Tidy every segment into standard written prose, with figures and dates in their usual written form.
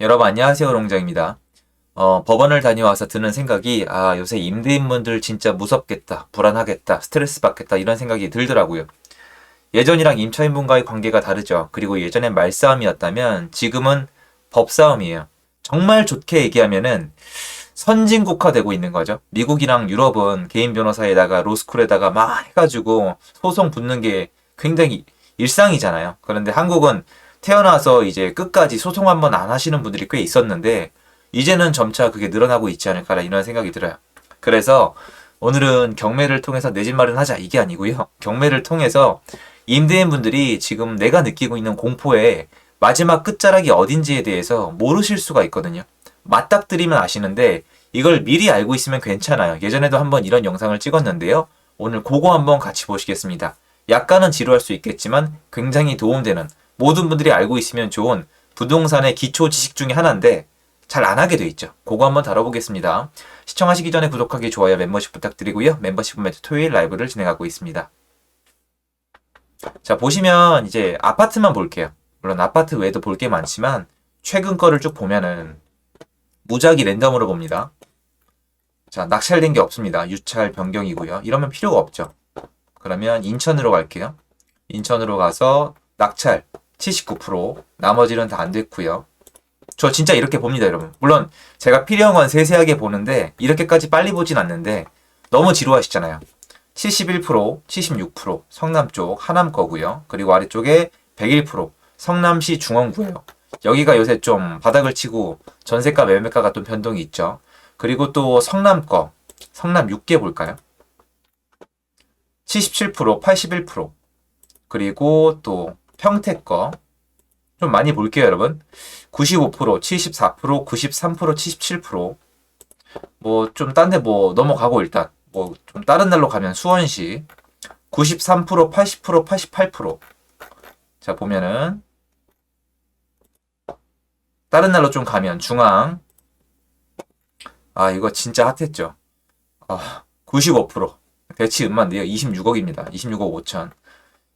여러분 안녕하세요 롱장입니다. 법원을 다녀와서 드는 생각이 요새 임대인분들 진짜 무섭겠다, 불안하겠다, 스트레스 받겠다 이런 생각이 들더라고요. 예전이랑 임차인분과의 관계가 다르죠. 그리고 예전엔 말싸움이었다면 지금은 법싸움이에요. 정말 좋게 얘기하면은 선진국화되고 있는 거죠. 미국이랑 유럽은 개인 변호사에다가 로스쿨에다가 막 해가지고 소송 붙는 게 굉장히 일상이잖아요. 그런데 한국은 태어나서 이제 끝까지 소송 한 번 안 하시는 분들이 꽤 있었는데 이제는 점차 그게 늘어나고 있지 않을까라 이런 생각이 들어요. 그래서 오늘은 경매를 통해서 내 집 마련하자 이게 아니고요. 경매를 통해서 임대인분들이 지금 내가 느끼고 있는 공포의 마지막 끝자락이 어딘지에 대해서 모르실 수가 있거든요. 맞닥뜨리면 아시는데 이걸 미리 알고 있으면 괜찮아요. 예전에도 한번 이런 영상을 찍었는데요. 오늘 그거 한번 같이 보시겠습니다. 약간은 지루할 수 있겠지만 굉장히 도움되는 모든 분들이 알고 있으면 좋은 부동산의 기초 지식 중에 하나인데 잘 안 하게 돼 있죠. 그거 한번 다뤄보겠습니다. 시청하시기 전에 구독하기, 좋아요, 멤버십 부탁드리고요. 멤버십은 매주 토요일 라이브를 진행하고 있습니다. 자, 보시면 이제 아파트만 볼게요. 물론 아파트 외에도 볼 게 많지만 최근 거를 쭉 보면은 무작위 랜덤으로 봅니다. 자, 낙찰된 게 없습니다. 유찰 변경이고요. 이러면 필요가 없죠. 그러면 인천으로 갈게요. 인천으로 가서 낙찰 79%, 나머지는 다 안 됐고요. 저 진짜 이렇게 봅니다, 여러분. 물론 제가 필요한 건 세세하게 보는데 이렇게까지 빨리 보진 않는데 너무 지루하시잖아요. 71%, 76% 성남 쪽 하남 거고요. 그리고 아래쪽에 101% 성남시 중원구예요. 여기가 요새 좀 바닥을 치고 전세가 매매가가 좀 변동이 있죠. 그리고 또 성남 거, 성남 6개 볼까요? 77%, 81% 그리고 또 평택 거 좀 많이 볼게요, 여러분. 95%, 74%, 93%, 77%. 뭐 좀 딴 데 뭐 넘어가고 일단 뭐 좀 다른 날로 가면 수원시 93%, 80%, 88%. 자, 보면은 다른 날로 좀 가면 중앙. 이거 진짜 핫했죠. 95%. 대치 음만데요. 26억입니다. 26억 5천.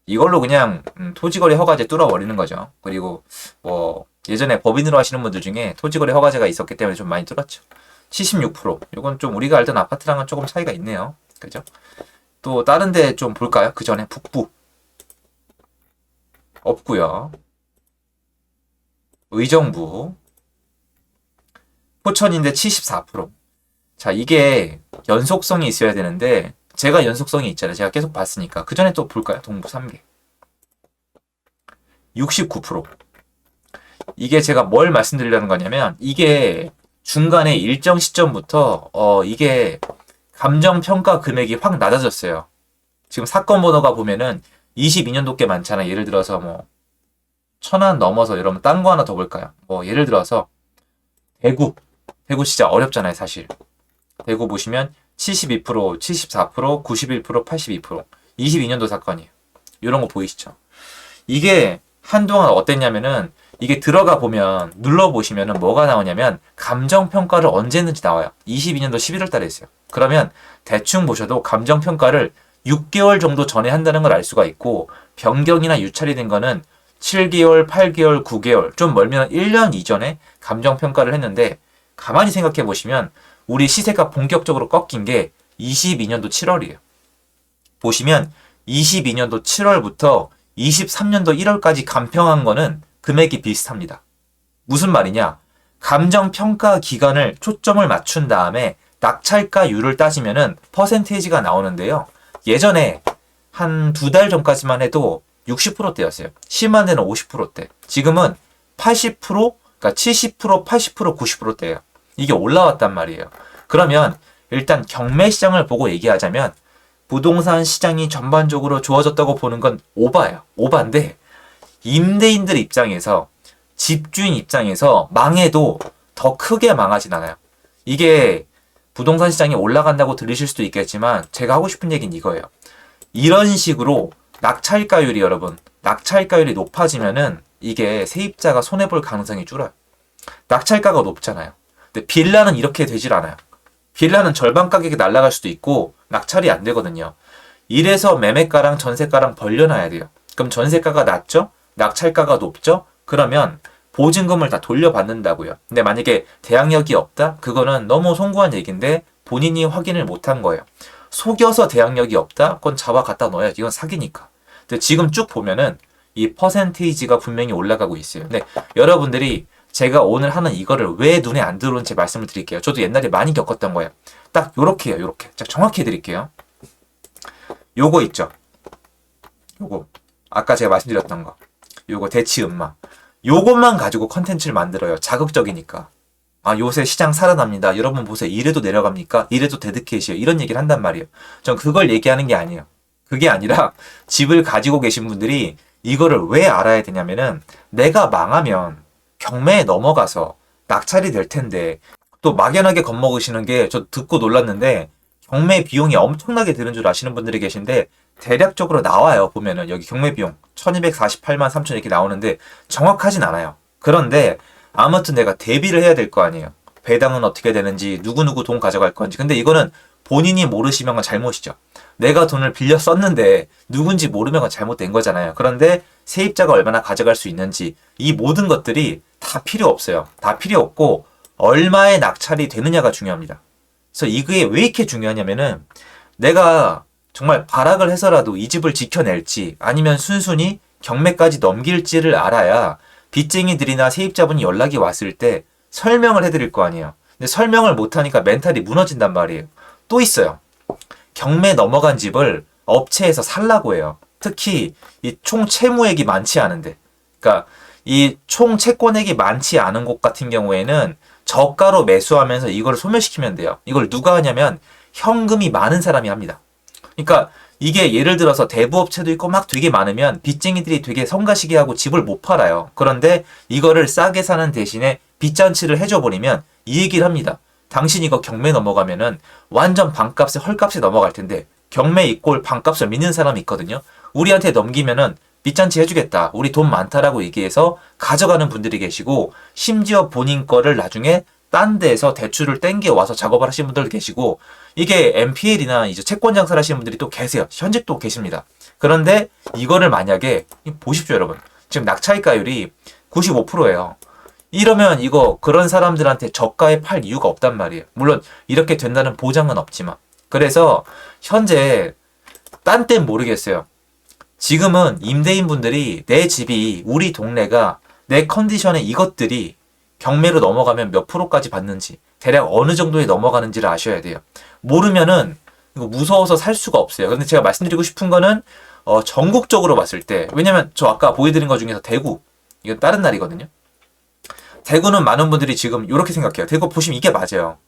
이걸로 그냥 토지거래 허가제 뚫어버리는 거죠. 그리고 뭐 예전에 법인으로 하시는 분들 중에 토지거래 허가제가 있었기 때문에 좀 많이 뚫었죠. 76%. 이건 좀 우리가 알던 아파트랑은 조금 차이가 있네요. 그죠? 또 다른 데 좀 볼까요? 그 전에 북부. 없고요. 의정부. 포천인데 74%. 자, 이게 연속성이 있어야 되는데 제가 연속성이 있잖아요. 제가 계속 봤으니까. 그 전에 또 볼까요? 동부 3개. 69%. 이게 제가 뭘 말씀드리려는 거냐면 이게 중간에 일정 시점부터 이게 감정평가 금액이 확 낮아졌어요. 지금 사건 번호가 보면은 22년도 꽤 많잖아요. 예를 들어서 뭐 천안 넘어서 여러분 딴 거 하나 더 볼까요? 뭐 예를 들어서 대구. 대구 진짜 어렵잖아요, 사실. 대구 보시면 72%, 74%, 91%, 82%. 22년도 사건이에요. 이런 거 보이시죠? 이게 한동안 어땠냐면은 이게 들어가 보면 눌러보시면은 뭐가 나오냐면 감정평가를 언제 했는지 나와요. 22년도 11월 달에 했어요. 그러면 대충 보셔도 감정평가를 6개월 정도 전에 한다는 걸 알 수가 있고 변경이나 유찰이 된 거는 7개월, 8개월, 9개월 좀 멀면 1년 이전에 감정평가를 했는데 가만히 생각해 보시면 우리 시세가 본격적으로 꺾인 게 22년도 7월이에요. 보시면 22년도 7월부터 23년도 1월까지 감평한 거는 금액이 비슷합니다. 무슨 말이냐? 감정평가 기간을 초점을 맞춘 다음에 낙찰가율을 따지면은 퍼센테이지가 나오는데요. 예전에 한 2달 전까지만 해도 60%대였어요. 심한 데는 50%대. 지금은 80%, 그러니까 70%, 80%, 90%대예요. 이게 올라왔단 말이에요. 그러면 일단 경매 시장을 보고 얘기하자면 부동산 시장이 전반적으로 좋아졌다고 보는 건 오바예요. 오바인데 임대인들 입장에서 집주인 입장에서 망해도 더 크게 망하진 않아요. 이게 부동산 시장이 올라간다고 들으실 수도 있겠지만 제가 하고 싶은 얘기는 이거예요. 이런 식으로 낙찰가율이 여러분 낙찰가율이 높아지면은 이게 세입자가 손해볼 가능성이 줄어요. 낙찰가가 높잖아요. 근데 빌라는 이렇게 되질 않아요. 빌라는 절반 가격에 날아갈 수도 있고 낙찰이 안 되거든요. 이래서 매매가랑 전세가랑 벌려놔야 돼요. 그럼 전세가가 낮죠? 낙찰가가 높죠? 그러면 보증금을 다 돌려받는다고요. 근데 만약에 대항력이 없다? 그거는 너무 송구한 얘기인데 본인이 확인을 못한 거예요. 속여서 대항력이 없다? 그건 잡아 갖다 넣어야지. 이건 사기니까. 근데 지금 쭉 보면은 이 퍼센테이지가 분명히 올라가고 있어요. 근데 여러분들이 제가 오늘 하는 이거를 왜 눈에 안 들어오는지 말씀을 드릴게요. 저도 옛날에 많이 겪었던 거예요. 딱 요렇게요. 요렇게. 자, 정확히 해드릴게요. 요거 있죠. 요거. 아까 제가 말씀드렸던 거. 요거 대치음마. 요것만 가지고 컨텐츠를 만들어요. 자극적이니까. 아, 요새 시장 살아납니다. 여러분 보세요. 이래도 내려갑니까? 이래도 데드캣이에요. 이런 얘기를 한단 말이에요. 전 그걸 얘기하는 게 아니에요. 그게 아니라 집을 가지고 계신 분들이 이거를 왜 알아야 되냐면은 내가 망하면 경매에 넘어가서 낙찰이 될 텐데 또 막연하게 겁먹으시는 게 저 듣고 놀랐는데 경매 비용이 엄청나게 드는 줄 아시는 분들이 계신데 대략적으로 나와요. 보면은 여기 경매 비용 1248만 3천 이렇게 나오는데 정확하진 않아요. 그런데 아무튼 내가 대비를 해야 될 거 아니에요. 배당은 어떻게 되는지 누구누구 돈 가져갈 건지. 근데 이거는 본인이 모르시면 건 잘못이죠. 내가 돈을 빌려 썼는데 누군지 모르면 건 잘못된 거잖아요. 그런데 세입자가 얼마나 가져갈 수 있는지 이 모든 것들이 다 필요 없어요. 다 필요 없고 얼마의 낙찰이 되느냐가 중요합니다. 그래서 이게 왜 이렇게 중요하냐면은 내가 정말 발악을 해서라도 이 집을 지켜낼지 아니면 순순히 경매까지 넘길지를 알아야 빚쟁이들이나 세입자분이 연락이 왔을 때 설명을 해드릴 거 아니에요. 근데 설명을 못하니까 멘탈이 무너진단 말이에요. 또 있어요. 경매 넘어간 집을 업체에서 살라고 해요. 특히 이 총 채무액이 많지 않은데. 그러니까 이 총 채권액이 많지 않은 곳 같은 경우에는 저가로 매수하면서 이걸 소멸시키면 돼요. 이걸 누가 하냐면 현금이 많은 사람이 합니다. 그러니까 이게 예를 들어서 대부업체도 있고 막 되게 많으면 빚쟁이들이 되게 성가시게 하고 집을 못 팔아요. 그런데 이거를 싸게 사는 대신에 빚잔치를 해줘 버리면 이 얘기를 합니다. 당신 이거 경매 넘어가면은 완전 반값에 헐값에 넘어갈 텐데 경매 이꼴 반값을 믿는 사람이 있거든요. 우리한테 넘기면은 빚잔치 해주겠다. 우리 돈 많다라고 얘기해서 가져가는 분들이 계시고 심지어 본인 거를 나중에 딴 데에서 대출을 땡겨 와서 작업을 하시는 분들 계시고 이게 NPL이나 이제 채권 장사를 하시는 분들이 또 계세요. 현직 또 계십니다. 그런데 이거를 만약에 보십시오, 여러분. 지금 낙찰가율이 95%예요. 이러면 이거 그런 사람들한테 저가에 팔 이유가 없단 말이에요. 물론 이렇게 된다는 보장은 없지만. 그래서 현재 딴 땐 모르겠어요. 지금은 임대인분들이 내 집이 우리 동네가 내 컨디션에 이것들이 경매로 넘어가면 몇 프로까지 받는지 대략 어느 정도에 넘어가는지를 아셔야 돼요. 모르면은 이거 무서워서 살 수가 없어요. 근데 제가 말씀드리고 싶은 거는 전국적으로 봤을 때 왜냐면 저 아까 보여드린 것 중에서 대구 이건 다른 날이거든요. 대구는 많은 분들이 지금 이렇게 생각해요. 대구 보시면 이게 맞아요.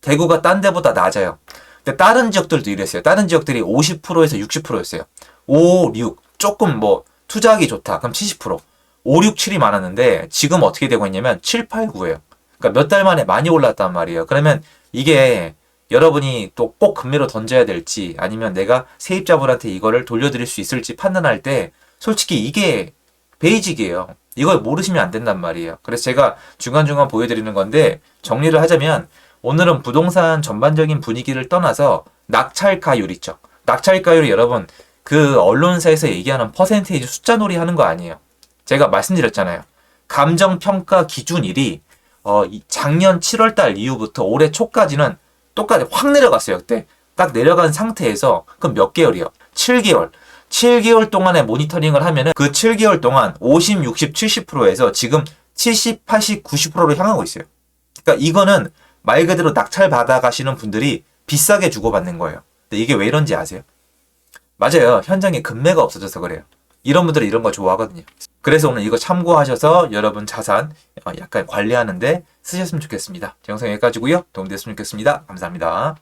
대구가 딴 데보다 낮아요. 근데 다른 지역들도 이랬어요. 다른 지역들이 50%에서 60%였어요. 5, 6 조금 뭐 투자하기 좋다. 그럼 70%. 5, 6, 7이 많았는데 지금 어떻게 되고 있냐면 7, 8, 9예요. 그러니까 몇 달 만에 많이 올랐단 말이에요. 그러면 이게 여러분이 또 꼭 금매로 던져야 될지 아니면 내가 세입자분한테 이거를 돌려드릴 수 있을지 판단할 때 솔직히 이게 베이직이에요. 이걸 모르시면 안 된단 말이에요. 그래서 제가 중간중간 보여드리는 건데 정리를 하자면 오늘은 부동산 전반적인 분위기를 떠나서 낙찰가율 있죠. 낙찰가율이 여러분 그 언론사에서 얘기하는 퍼센테이지 숫자 놀이 하는 거 아니에요. 제가 말씀드렸잖아요. 감정평가 기준일이 작년 7월달 이후부터 올해 초까지는 똑같이 확 내려갔어요. 그때 딱 내려간 상태에서 그럼 몇 개월이요? 7개월. 7개월 동안의 모니터링을 하면은 그 7개월 동안 50, 60, 70%에서 지금 70, 80, 90%로 향하고 있어요. 그러니까 이거는 말 그대로 낙찰 받아가시는 분들이 비싸게 주고받는 거예요. 근데 이게 왜 이런지 아세요? 맞아요. 현장에 금매가 없어져서 그래요. 이런 분들은 이런 거 좋아하거든요. 그래서 오늘 이거 참고하셔서 여러분 자산 약간 관리하는데 쓰셨으면 좋겠습니다. 영상 여기까지고요. 도움됐으면 좋겠습니다. 감사합니다.